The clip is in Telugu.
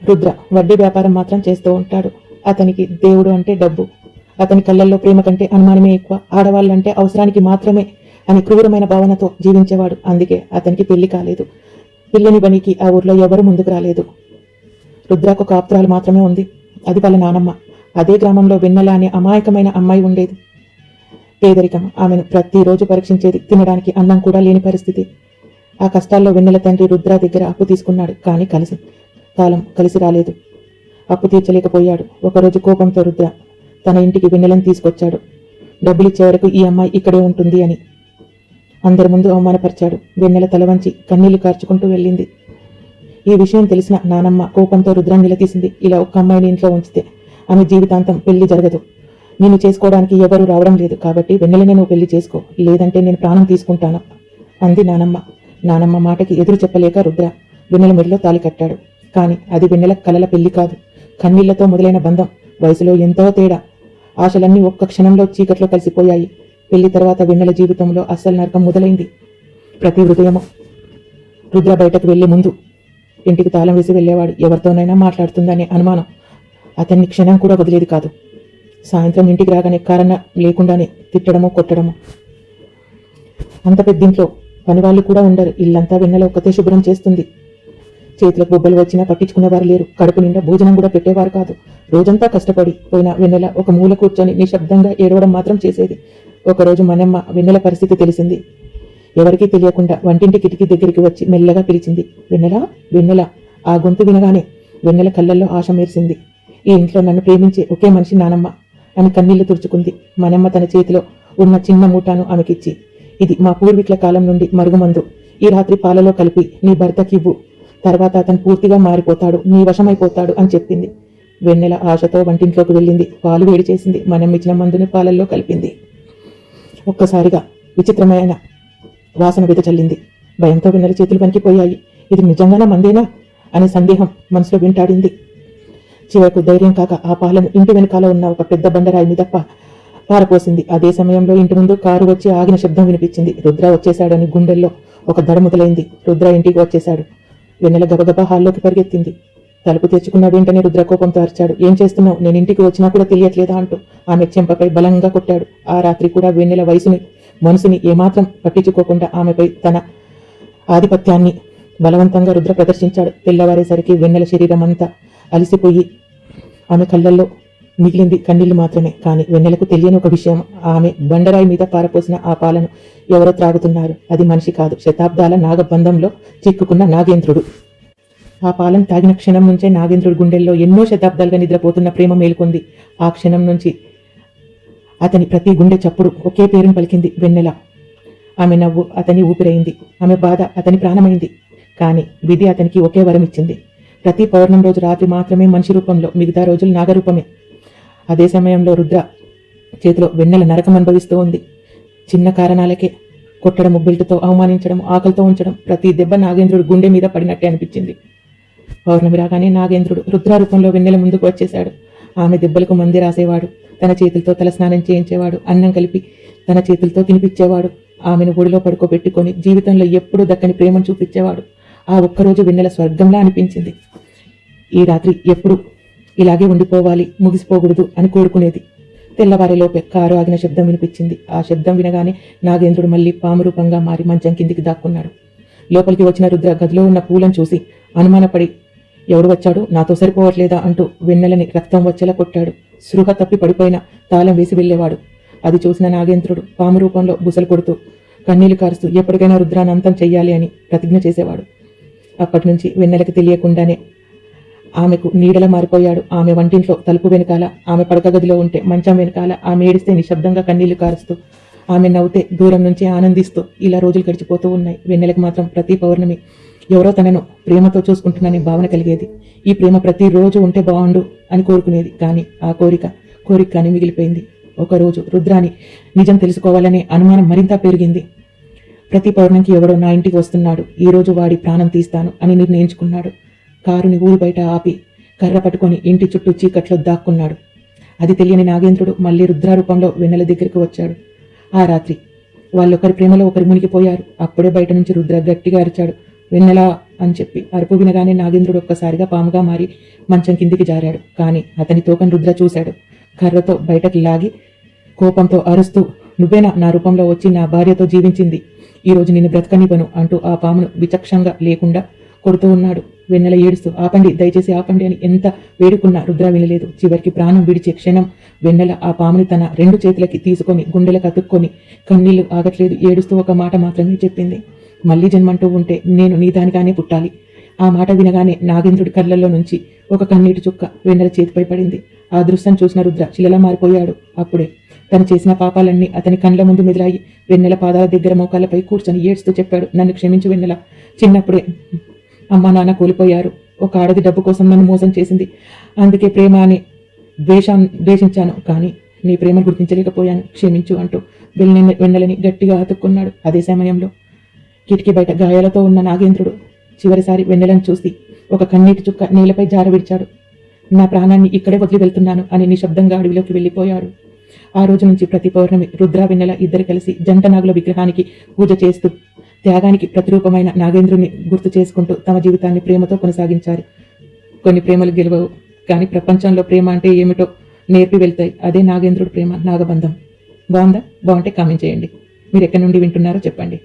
రుద్ర వడ్డీ వ్యాపారం మాత్రం చేస్తూ ఉంటాడు. అతనికి దేవుడు అంటే డబ్బు. అతని కళ్ళల్లో ప్రేమ కంటే అనుమానమే ఎక్కువ. ఆడవాళ్ళంటే అవసరానికి మాత్రమే అని క్రూరమైన భావనతో జీవించేవాడు. అందుకే అతనికి పెళ్లి కాలేదు. పిల్లని పనికి ఆ ఊర్లో ఎవరు ముందుకు రాలేదు. రుద్రకు ఒక ఆప్తురాలు మాత్రమే ఉంది. అది వాళ్ళ నానమ్మ. అదే గ్రామంలో వెన్నెల అనే అమాయకమైన అమ్మాయి ఉండేది. పేదరికం ఆమెను ప్రతిరోజు పరీక్షించేది. తినడానికి అన్నం కూడా లేని పరిస్థితి. ఆ కష్టాల్లో వెన్నెల తండ్రి రుద్ర దగ్గర అప్పు తీసుకున్నాడు. కానీ కాలం కలిసి రాలేదు. అప్పు తీర్చలేకపోయాడు. ఒకరోజు కోపంతో రుద్ర తన ఇంటికి వెన్నెలను తీసుకొచ్చాడు. డబ్బులిచ్చే వరకు ఈ అమ్మాయి ఇక్కడే ఉంటుంది అని అందరి ముందు అవమానపరిచాడు. వెన్నెల తల వంచి కన్నీళ్లు కార్చుకుంటూ వెళ్ళింది. ఈ విషయం తెలిసిన నానమ్మ కోపంతో రుద్రాన్ని నిలదీసింది. ఇలా ఒక్క అమ్మాయిని ఇంట్లో ఉంచితే ఆమె జీవితాంతం పెళ్లి జరగదు. నేను చేసుకోవడానికి ఎవరు రావడం లేదు. కాబట్టి వెన్నెలనే నువ్వు పెళ్లి చేసుకో, లేదంటే నేను ప్రాణం తీసుకుంటాను అంది నానమ్మ. నానమ్మ మాటకి ఎదురు చెప్పలేక రుద్ర వెన్నెల మెడలో తాళి కట్టాడు. కానీ అది వెన్నెల కలల పెళ్లి కాదు, కన్నీళ్లతో మొదలైన బంధం. వయసులో ఎంతో తేడా. ఆశలన్నీ ఒక్క క్షణంలో చీకట్లో కలిసిపోయాయి. పెళ్లి తర్వాత వెన్నెల జీవితంలో అస్సలు నరకం మొదలైంది. ప్రతి హృదయము రుద్ర బయటకు వెళ్లే ముందు ఇంటికి తాళం వేసి వెళ్ళేవాడు. ఎవరితోనైనా మాట్లాడుతుందనే అనుమానం అతన్ని క్షణం కూడా వదిలేది కాదు. సాయంత్రం ఇంటికి రాగానే కారణం లేకుండానే తిట్టడము, కొట్టడము. అంత పెద్దింట్లో పనివాళ్ళు కూడా ఉండరు. ఇల్లంతా వెన్నెల ఒక్కతే శుభ్రం చేస్తుంది. చేతులకు బొబ్బలు వచ్చినా పట్టించుకునేవారు లేరు. కడుపు నిండా భోజనం కూడా పెట్టేవారు కాదు. రోజంతా కష్టపడి పోయిన వెన్నెల ఒక మూల కూర్చొని నిశ్శబ్దంగా ఏడవడం మాత్రం చేసేది. ఒకరోజు మనమ్మ వెన్నెల పరిస్థితి తెలిసింది. ఎవరికీ తెలియకుండా వంటింటి కిటికీ దగ్గరికి వచ్చి మెల్లగా పిలిచింది. వెన్నెల, వెన్నెల. ఆ గొంతు వినగానే వెన్నెల కళ్ళల్లో ఆశ మెరిసింది. ఈ ఇంట్లో నన్ను ప్రేమించే ఒకే మనిషి నానమ్మ అని కన్నీళ్లు తుడుచుకుంది. మనమ్మ తన చేతిలో ఉన్న చిన్న మూటాను ఆమెకిచ్చి, ఇది మా పూర్వీకుల కాలం నుండి మరుగుమందు. ఈ రాత్రి పాలలో కలిపి నీ భర్తకివ్వు. తర్వాత అతను పూర్తిగా మారిపోతాడు, నీ వశమైపోతాడు అని చెప్పింది. వెన్నెల ఆశతో వంటింట్లోకి వెళ్ళింది. పాలు వేడి చేసింది. మనమ్మ ఇచ్చిన మందుని పాలల్లో కలిపింది. ఒక్కసారిగా విచిత్రమైన వాసన చల్లింది. భయంతో వెన్నెల చేతులు వణికిపోయాయి. ఇది నిజంగానా మందేనా అనే సందేహం మనసులో వెంటాడింది. చివరకు ధైర్యం కాక ఆ పాలను ఇంటి వెనకాల ఉన్న ఒక పెద్ద బండరాయి మీద పారపోసింది. అదే సమయంలో ఇంటి ముందు కారు వచ్చి ఆగిన శబ్దం వినిపించింది. రుద్ర వచ్చేశాడని గుండెల్లో ఒక దడ మొదలైంది. రుద్ర ఇంటికి వచ్చేశాడు. వెన్నెల గబగబా హాల్లోకి పరిగెత్తింది. తలుపు తెచ్చుకున్న వెంటనే రుద్ర కోపంతో అరిచాడు. ఏం చేస్తున్నావు? నేను ఇంటికి వచ్చినా కూడా తెలియట్లేదా అంటూ ఆమె చెంపపై బలంగా కొట్టాడు. ఆ రాత్రి కూడా వెన్నెల మనసుని ఏమాత్రం పట్టించుకోకుండా ఆమెపై తన ఆధిపత్యాన్ని బలవంతంగా రుద్ర ప్రదర్శించాడు. తెల్లవారేసరికి వెన్నెల శరీరం అంతా అలసిపోయి ఆమె కళ్ళల్లో మిగిలింది కన్నీళ్లు మాత్రమే. కానీ వెన్నెలకు తెలియని ఒక విషయం. ఆమె బండరాయి మీద పారపోసిన ఆ పాలను ఎవరో త్రాగుతున్నారు. అది మనిషి కాదు, శతాబ్దాల నాగబంధంలో చిక్కుకున్న నాగేంద్రుడు. ఆ పాలను తాగిన క్షణం నుంచే నాగేంద్రుడి గుండెల్లో ఎన్నో శతాబ్దాలుగా నిద్రపోతున్న ప్రేమ మేలుకొంది. ఆ క్షణం నుంచి అతని ప్రతి గుండె చప్పుడు ఒకే పేరును పలికింది, వెన్నెల. ఆమె నవ్వు అతని ఊపిరైంది. ఆమె బాధ అతని ప్రాణమైంది. కానీ విధి అతనికి ఒకే వరం ఇచ్చింది. ప్రతి పౌర్ణం రోజు రాత్రి మాత్రమే మనిషి రూపంలో, మిగతా రోజులు నాగరూపమే. అదే సమయంలో రుద్ర చేతిలో వెన్నెల నరకం అనుభవిస్తూ ఉంది. చిన్న కారణాలకే కొట్టడం, బెల్టుతో అవమానించడం, ఆకలితో ఉంచడం. ప్రతి దెబ్బ నాగేంద్రుడు గుండె మీద పడినట్టే అనిపించింది. పౌర్ణమి రాగానే నాగేంద్రుడు రుద్ర రూపంలో వెన్నెల ముందుకు వచ్చేశాడు. ఆమె దెబ్బలకు మంది రాసేవాడు. తన చేతులతో తల స్నానం చేయించేవాడు. అన్నం కలిపి తన చేతులతో తినిపించేవాడు. ఆమెను ఒడిలో పడుకోబెట్టుకొని జీవితంలో ఎప్పుడూ దక్కని ప్రేమను చూపించేవాడు. ఆ ఒక్కరోజు వెన్నెల స్వర్గంలా అనిపించింది. ఈ రాత్రి ఎప్పుడు ఇలాగే ఉండిపోవాలి, ముగిసిపోకూడదు అని కోరుకునేది. తెల్లవారిలోపే కారు ఆగిన శబ్దం వినిపించింది. ఆ శబ్దం వినగానే నాగేంద్రుడు మళ్ళీ పాము రూపంగా మారి మంచం కిందికి దాక్కున్నాడు. లోపలికి వచ్చిన రుద్ర గదిలో ఉన్న పూలను చూసి అనుమానపడి, ఎవడు వచ్చాడు, నాతో సరిపోవట్లేదా అంటూ వెన్నెలని రక్తం వచ్చేలా కొట్టాడు. స్పృహ తప్పి పడిపోయిన తాళం వేసి వెళ్ళేవాడు. అది చూసిన నాగేంద్రుడు పాము రూపంలో బుసలు కొడుతూ కన్నీళ్లు కారుస్తూ ఎప్పటికైనా రుద్రాన్ని అంతం చెయ్యాలి అని ప్రతిజ్ఞ చేసేవాడు. అప్పటి నుంచి వెన్నెలకి తెలియకుండానే ఆమెకు నీడలా మారిపోయాడు. ఆమె వంటింట్లో తలుపు వెనకాల, ఆమె పడక గదిలో ఉంటే మంచం వెనకాల, ఆమె ఏడిస్తే నిశ్శబ్దంగా కన్నీళ్లు కారుస్తూ, ఆమె నవ్వుతే దూరం నుంచి ఆనందిస్తూ ఇలా రోజులు గడిచిపోతూ ఉన్నాయి. వెన్నెలకు మాత్రం ప్రతి పౌర్ణమి ఎవరో తనను ప్రేమతో చూసుకుంటున్నానని భావన కలిగేది. ఈ ప్రేమ ప్రతిరోజు ఉంటే బాగుండు అని కోరుకునేది. కానీ ఆ కోరిక కానీ మిగిలిపోయింది. ఒకరోజు రుద్రాని నిజం తెలుసుకోవాలనే అనుమానం మరింత పెరిగింది. ప్రతి పౌర్ణమికి ఎవడో నా ఇంటికి వస్తున్నాడు, ఈరోజు వాడి ప్రాణం తీస్తాను అని నిర్ణయించుకున్నాడు. కారుని ఊరి బయట ఆపి కర్ర పట్టుకొని ఇంటి చుట్టూ చీకట్లో దాక్కున్నాడు. అది తెలియని నాగేంద్రుడు మళ్ళీ రుద్రారూపంలో వెన్నెల దగ్గరికి వచ్చాడు. ఆ రాత్రి వాళ్ళొకరి ప్రేమలో ఒకరి మునిగిపోయారు. అప్పుడే బయట నుంచి రుద్ర గట్టిగా అరిచాడు, వెన్నెలా అని చెప్పి అరుపు వినగానే నాగేంద్రుడు ఒక్కసారిగా పాముగా మారి మంచం కిందికి జారాడు. కానీ అతని తోకను రుద్ర చూశాడు. కర్రతో బయటకు లాగి కోపంతో అరుస్తూ, నువ్వేనా నా రూపంలో వచ్చి నా భార్యతో జీవించింది? ఈరోజు నిన్ను బ్రతకనివ్వను అంటూ ఆ పామును విచక్షంగా లేకుండా కొడుతూ ఉన్నాడు. వెన్నెల ఏడుస్తూ, ఆపండి, దయచేసి ఆపండి అని ఎంత వేడుకున్నా రుద్ర వినలేదు. చివరికి ప్రాణం విడిచే క్షణం వెన్నెల ఆ పాముని తన 2 చేతులకి తీసుకొని గుండెలకు అతుక్కొని కన్నీళ్లు ఆగట్లేదు ఏడుస్తూ ఒక మాట మాత్రమే చెప్పింది, మళ్ళీ జన్మంటూ ఉంటే నేను నీ దానిగానే పుట్టాలి. ఆ మాట వినగానే నాగేంద్రుడి కళ్ళల్లో నుంచి ఒక కన్నీటి చుక్క వెన్నెల చేతిపై పడింది. ఆ దృశ్యం చూసిన రుద్ర శిలలా మారిపోయాడు. అప్పుడే తను చేసిన పాపాలన్నీ అతని కండ్ల ముందు మెదిలాయి. వెన్నెల పాదాల దగ్గర మోకాళ్ళపై కూర్చొని ఏడుస్తూ చెప్పాడు, నన్ను క్షమించు వెన్నెల. చిన్నప్పుడే అమ్మ నాన్న కోల్పోయారు. ఒక ఆడది డబ్బు కోసం నన్ను మోసం చేసింది. అందుకే ప్రేమ అని ద్వేషించాను. కానీ నీ ప్రేమను గుర్తించలేకపోయాను. క్షమించు అంటూ వెన్నెలని గట్టిగా ఆతుక్కున్నాడు. అదే సమయంలో కిటికీ బయట గాయాలతో ఉన్న నాగేంద్రుడు చివరిసారి వెన్నెలను చూసి ఒక కన్నీటి చుక్క నేలపై జార విడిచాడు. నా ప్రాణాన్ని ఇక్కడే వదిలి వెళ్తున్నాను అని నిశ్శబ్దంగా అడవిలోకి వెళ్ళిపోయాడు. ఆ రోజు నుంచి ప్రతి పౌర్ణమి రుద్ర వెన్నెల ఇద్దరు కలిసి జంట నాగుల విగ్రహానికి పూజ చేస్తూ త్యాగానికి ప్రతిరూపమైన నాగేంద్రుని గుర్తు చేసుకుంటూ తమ జీవితాన్ని ప్రేమతో కొనసాగించారు. కొన్ని ప్రేమలు గెలవవు, కానీ ప్రపంచంలో ప్రేమ అంటే ఏమిటో నేర్పి వెళ్తాయి. అదే నాగేంద్రుడి ప్రేమ, నాగబంధం. బాగుందా? బాగుంటే కామెంట్ చేయండి. మీరు ఎక్కడి నుండి వింటున్నారో చెప్పండి.